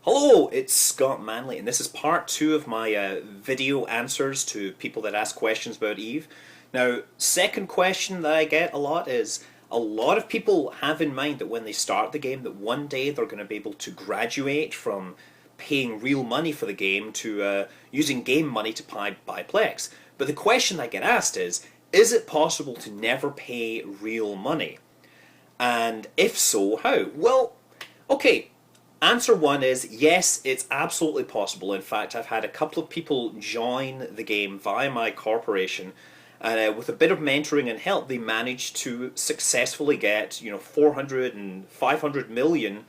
Hello, it's Scott Manley, and this is part two of my video answers to people that ask questions about Eve. Now, second question that I get a lot is a lot of people have in mind that when they start the game, that one day they're going to be able to graduate from paying real money for the game to using game money to buy Plex. But the question I get asked is it possible to never pay real money? And if so, how? Well, okay, answer one is yes, it's absolutely possible. In fact, I've had a couple of people join the game via my corporation, and with a bit of mentoring and help, they managed to successfully get 400 and 500 million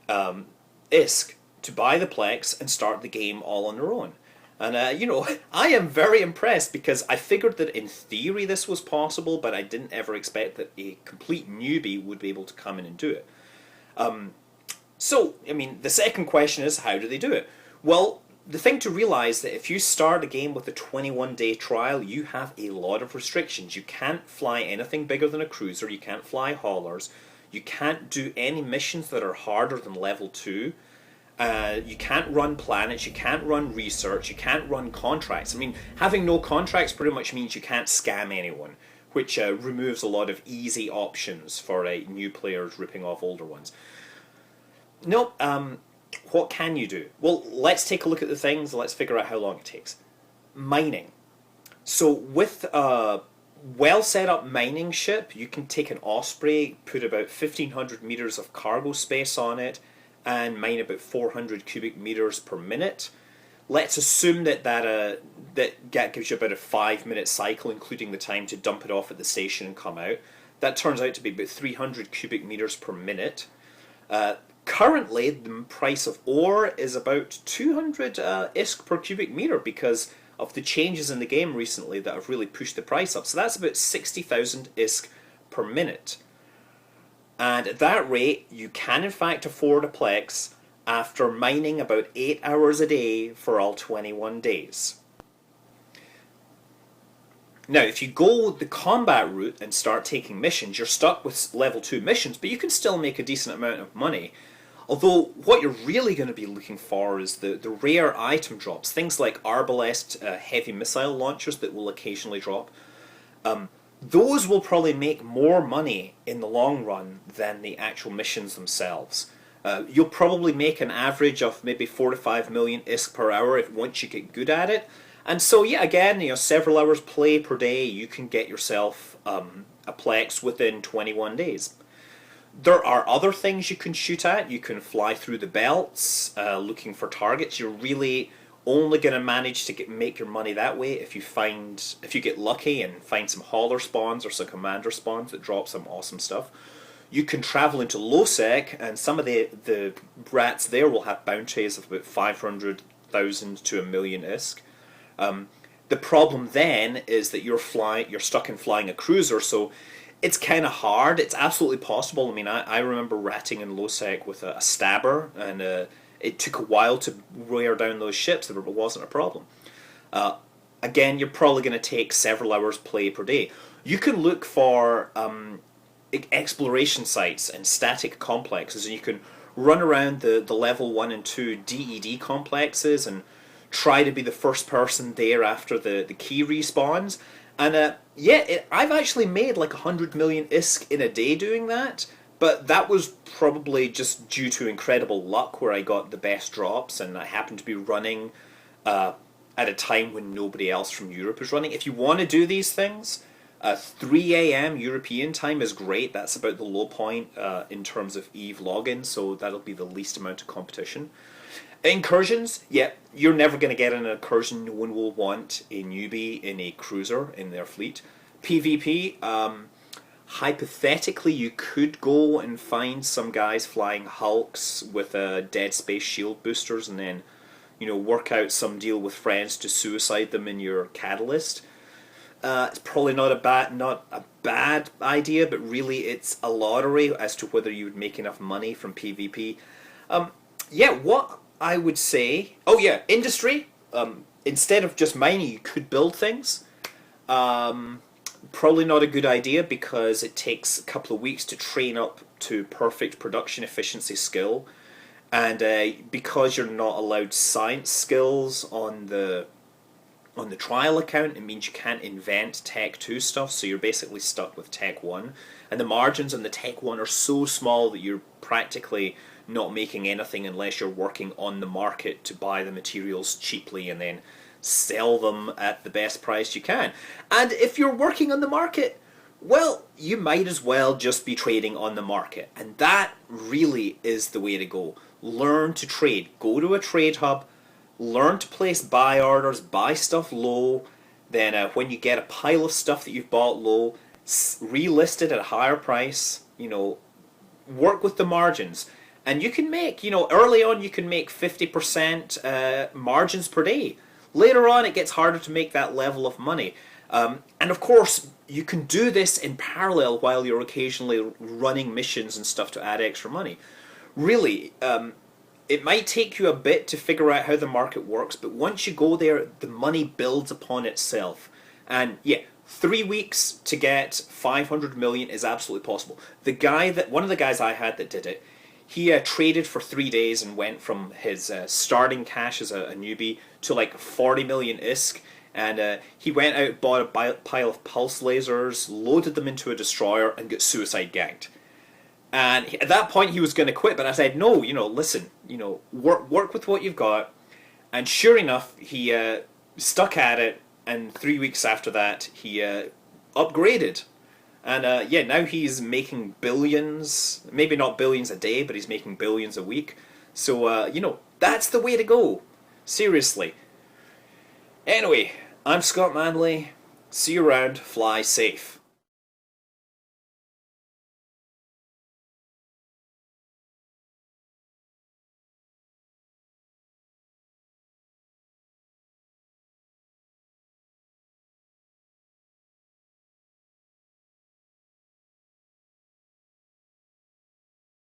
ISK to buy the Plex and start the game all on their own. And I am very impressed because I figured that in theory this was possible, but I didn't ever expect that a complete newbie would be able to come in and do it. So, I mean, the second question is, how do they do it? Well, the thing to realize that if you start a game with a 21-day trial, you have a lot of restrictions. You can't fly anything bigger than a cruiser, you can't fly haulers, you can't do any missions that are harder than level 2, you can't run planets, you can't run research, you can't run contracts. I mean, having no contracts pretty much means you can't scam anyone, which removes a lot of easy options for new players ripping off older ones. No, what can you do? Well, let's take a look at the things. Let's figure out how long it takes. Mining. So with a well set up mining ship, you can take an Osprey, put about 1,500 meters of cargo space on it, and mine about 400 cubic meters per minute. Let's assume that gives you about a 5-minute cycle, including the time to dump it off at the station and come out. That turns out to be about 300 cubic meters per minute. Currently, the price of ore is about 200 ISK per cubic meter because of the changes in the game recently that have really pushed the price up. So that's about 60,000 ISK per minute. And at that rate, you can in fact afford a Plex after mining about 8 hours a day for all 21 days. Now, if you go the combat route and start taking missions, you're stuck with level 2 missions, but you can still make a decent amount of money. Although, what you're really going to be looking for is the rare item drops, things like Arbalest heavy missile launchers that will occasionally drop. Those will probably make more money in the long run than the actual missions themselves. You'll probably make an average of maybe 4 to 5 million ISK per hour once you get good at it. And so, yeah, again, several hours play per day, you can get yourself a Plex within 21 days. There are other things you can shoot at. You can fly through the belts looking for targets. You're really only going to manage to make your money that way if you get lucky and find some hauler spawns or some commander spawns that drop some awesome stuff. You can travel into Lowsec, and some of the brats there will have bounties of about 500,000 to a million ISK. The problem then is that you're stuck in flying a cruiser, so it's kind of hard. It's absolutely possible. I mean, I remember ratting in Lowsec with a stabber, and it took a while to wear down those ships, but it wasn't a problem. Again, you're probably going to take several hours play per day. You can look for exploration sites and static complexes, and you can run around the level 1 and 2 DED complexes and try to be the first person there after the key respawns. And I've actually made like 100 million ISK in a day doing that, but that was probably just due to incredible luck where I got the best drops, and I happened to be running at a time when nobody else from Europe is running. If you want to do these things, 3 a.m. European time is great. That's about the low point in terms of Eve login, so that'll be the least amount of competition. Incursions, yeah, you're never going to get an incursion. No one will want a newbie in a cruiser in their fleet. PvP, hypothetically, you could go and find some guys flying Hulks with Dead Space shield boosters, and then, work out some deal with friends to suicide them in your catalyst. It's probably not a bad idea, but really it's a lottery as to whether you would make enough money from PvP. What I would say, industry. Instead of just mining, you could build things. Probably not a good idea because it takes a couple of weeks to train up to perfect production efficiency skill. And because you're not allowed science skills on the trial account, it means you can't invent Tech 2 stuff, so you're basically stuck with Tech 1. And the margins on the Tech 1 are so small that you're practically not making anything unless you're working on the market to buy the materials cheaply and then sell them at the best price you can. And if you're working on the market, well, you might as well just be trading on the market. And that really is the way to go. Learn to trade. Go to a trade hub, learn to place buy orders, buy stuff low. Then when you get a pile of stuff that you've bought low, relist it at a higher price. Work with the margins. And you can make, early on you can make 50% margins per day. Later on it gets harder to make that level of money. And of course, you can do this in parallel while you're occasionally running missions and stuff to add extra money. Really, it might take you a bit to figure out how the market works, but once you go there, the money builds upon itself. And yeah, 3 weeks to get 500 million is absolutely possible. One of the guys I had that did it, he traded for 3 days and went from his starting cash as a newbie to like 40 million ISK. And he went out, bought a pile of pulse lasers, loaded them into a destroyer, and got suicide ganked. And at that point, he was going to quit, but I said, no, listen, work with what you've got. And sure enough, he stuck at it, and 3 weeks after that, he upgraded. And yeah, now he's making billions, maybe not billions a day, but he's making billions a week. So, that's the way to go. Seriously. Anyway, I'm Scott Manley. See you around. Fly safe.